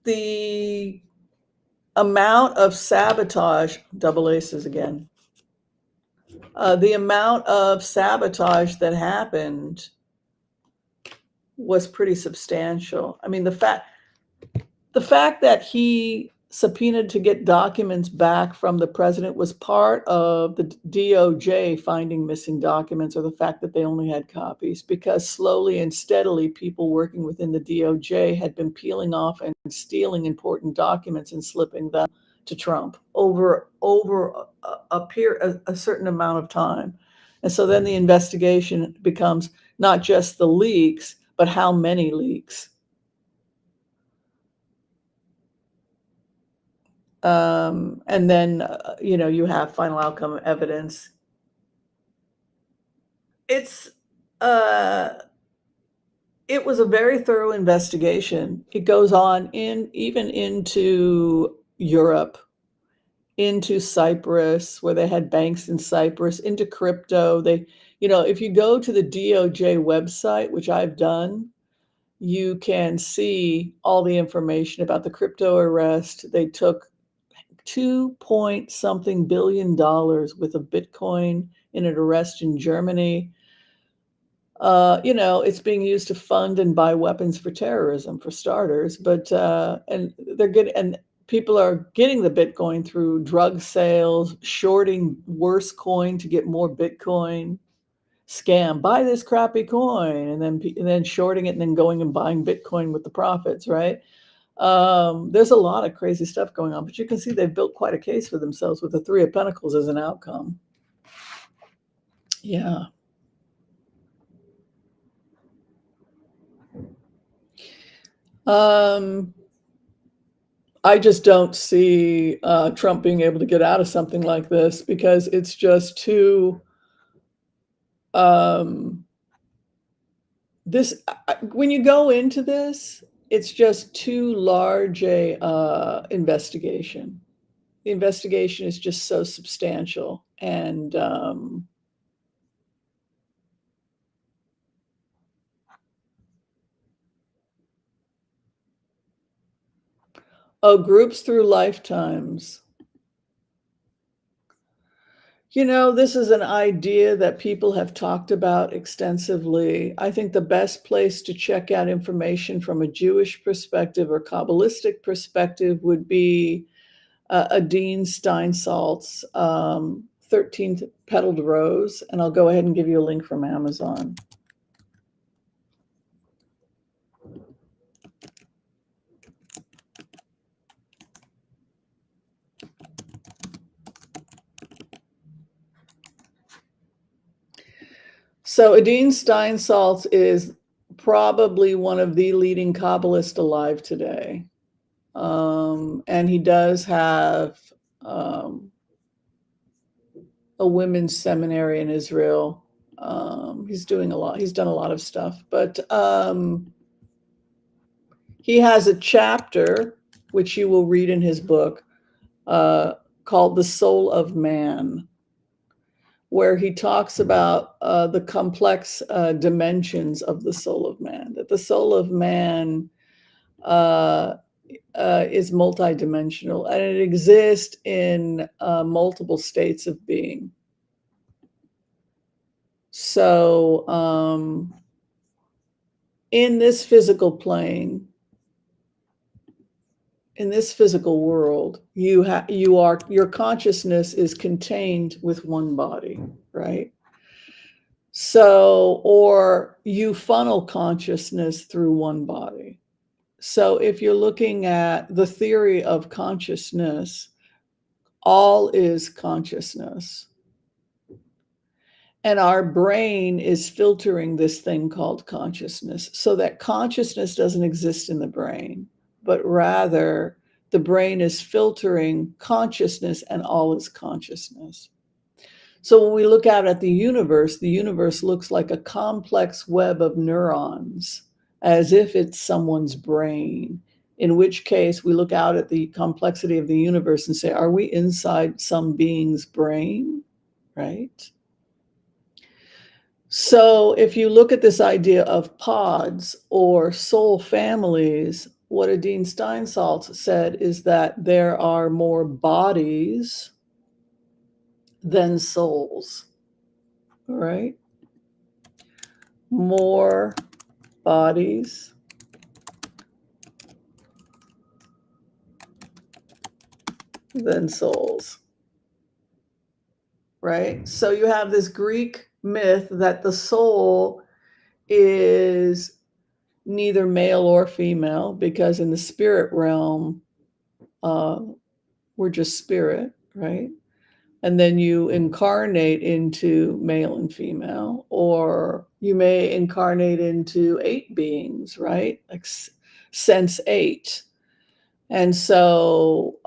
The amount of sabotage, double aces again, the amount of sabotage that happened was pretty substantial. The fact that he subpoenaed to get documents back from the president was part of the DOJ finding missing documents, or the fact that they only had copies, because slowly and steadily people working within the DOJ had been peeling off and stealing important documents and slipping them to Trump over a certain amount of time. And so then the investigation becomes not just the leaks, but how many leaks. And then, you have final outcome evidence. It's, it was a very thorough investigation. It goes on even into Europe, into Cyprus, where they had banks in Cyprus, into crypto. If you go to the DOJ website, which I've done, you can see all the information about the crypto arrest. They took 2 point something billion with a Bitcoin in an arrest in Germany. It's being used to fund and buy weapons for terrorism, for starters. But and people are getting the Bitcoin through drug sales, shorting worse coin to get more Bitcoin. Scam, buy this crappy coin, and then shorting it, and then going and buying Bitcoin with the profits, right? There's a lot of crazy stuff going on, but you can see they've built quite a case for themselves with the Three of Pentacles as an outcome. Yeah. I just don't see Trump being able to get out of something like this, because it's just too when you go into this, it's just too large a investigation. The investigation is just so substantial, and groups through lifetimes. This is an idea that people have talked about extensively. I think the best place to check out information from a Jewish perspective or Kabbalistic perspective would be Adine Steinsaltz's 13th Petaled Rose, and I'll go ahead and give you a link from Amazon. So Adine Steinsaltz is probably one of the leading Kabbalists alive today. And he does have a women's seminary in Israel. He's done a lot of stuff, but he has a chapter, which you will read in his book, called The Soul of Man, where he talks about the complex dimensions of the soul of man, that the soul of man is multidimensional, and it exists in multiple states of being. So in this physical plane, in this physical world, your consciousness is contained with one body, right? So, or you funnel consciousness through one body. So if you're looking at the theory of consciousness, all is consciousness. And our brain is filtering this thing called consciousness, so that consciousness doesn't exist in the brain, but rather the brain is filtering consciousness, and all is consciousness. So when we look out at the universe looks like a complex web of neurons, as if it's someone's brain, in which case we look out at the complexity of the universe and say, are we inside some being's brain, right? So if you look at this idea of pods or soul families, what Adine Steinsaltz said is that there are more bodies than souls, all right? More bodies than souls, right? So you have this Greek myth that the soul is neither male or female, because in the spirit realm, we're just spirit, right? And then you incarnate into male and female, or you may incarnate into 8 beings, right? Like sense 8. And so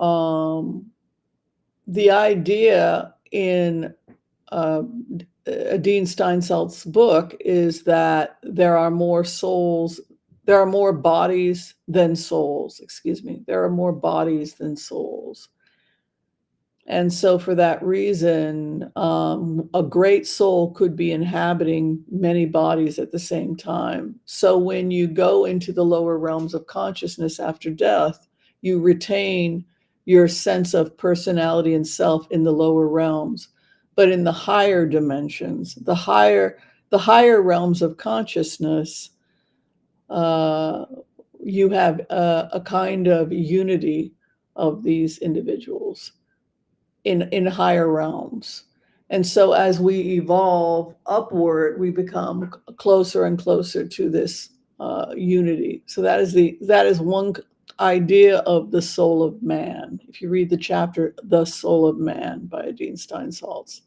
the idea in Dean Steinsaltz's book is that there are more bodies than souls, there are more bodies than souls. And so for that reason, a great soul could be inhabiting many bodies at the same time. So when you go into the lower realms of consciousness after death, you retain your sense of personality and self in the lower realms. But in the higher dimensions, the higher realms of consciousness, you have a kind of unity of these individuals in higher realms. And so as we evolve upward, we become closer and closer to this unity. So that is one idea of the soul of man. If you read the chapter, The Soul of Man by Dean Steinsaltz.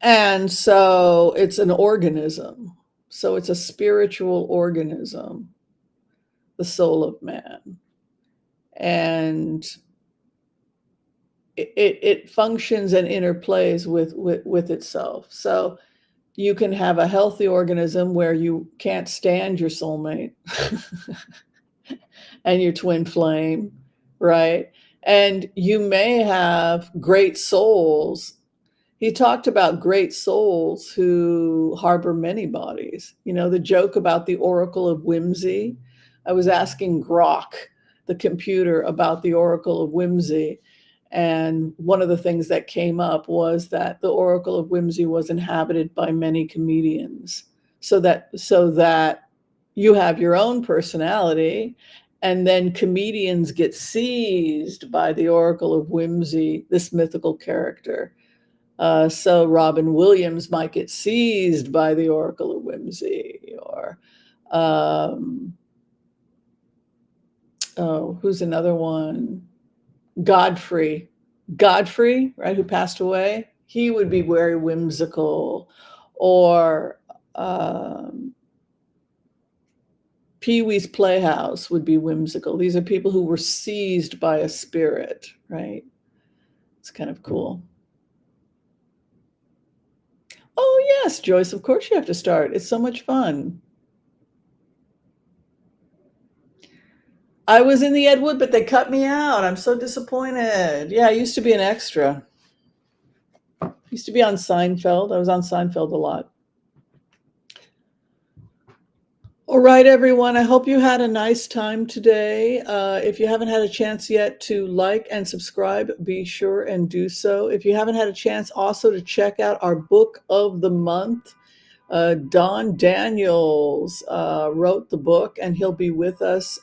And so it's an organism. So it's a spiritual organism, the soul of man. And it functions and interplays with itself. So you can have a healthy organism where you can't stand your soulmate and your twin flame, right? And you may have great souls. He talked about great souls who harbor many bodies. You know, the joke about the Oracle of Whimsy. I was asking Grok, the computer, about the Oracle of Whimsy. And one of the things that came up was that the Oracle of Whimsy was inhabited by many comedians, so that you have your own personality, and then comedians get seized by the Oracle of Whimsy, this mythical character. So Robin Williams might get seized by the Oracle of Whimsy, or who's another one? Godfrey, right, who passed away. He would be very whimsical. Or Pee-wee's Playhouse would be whimsical. These are people who were seized by a spirit, right? It's kind of cool. Oh, yes, Joyce, of course you have to start. It's so much fun. I was in the Ed Wood, but they cut me out. I'm so disappointed. Yeah, I used to be an extra. Used to be on Seinfeld. I was on Seinfeld a lot. All right, everyone. I hope you had a nice time today. If you haven't had a chance yet to like and subscribe, be sure and do so. If you haven't had a chance also to check out our book of the month, Don Daniels wrote the book, and he'll be with us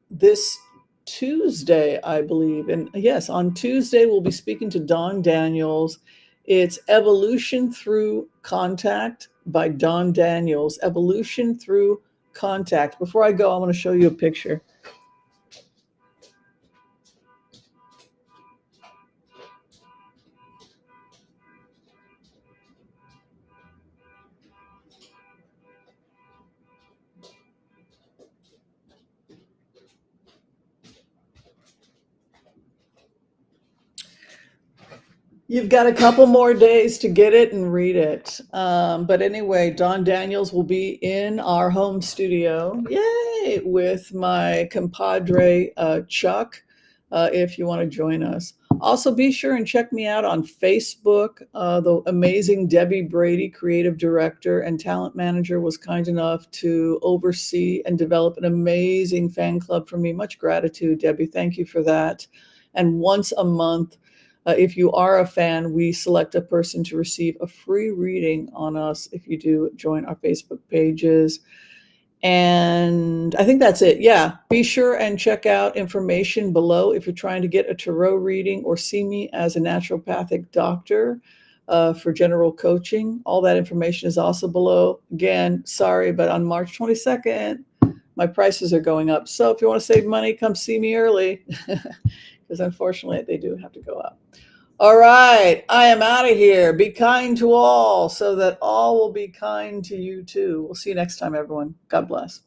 this Tuesday, I believe. And yes, on Tuesday, we'll be speaking to Don Daniels. It's Evolution Through Contact by Don Daniels. Evolution Through Contact. Before I go, I want to show you a picture. You've got a couple more days to get it and read it. But anyway, Don Daniels will be in our home studio, yay, with my compadre, Chuck, if you want to join us. Also, be sure and check me out on Facebook. The amazing Debbie Brady, creative director and talent manager, was kind enough to oversee and develop an amazing fan club for me. Much gratitude, Debbie. Thank you for that. And once a month, if you are a fan, we select a person to receive a free reading on us if you do join our Facebook pages. And I think that's it. Yeah. Be sure and check out information below if you're trying to get a tarot reading or see me as a naturopathic doctor for general coaching. All that information is also below. Again, sorry, but on March 22nd, my prices are going up. So if you want to save money, come see me early because unfortunately they do have to go up. All right, I am out of here. Be kind to all so that all will be kind to you too. We'll see you next time, everyone. God bless.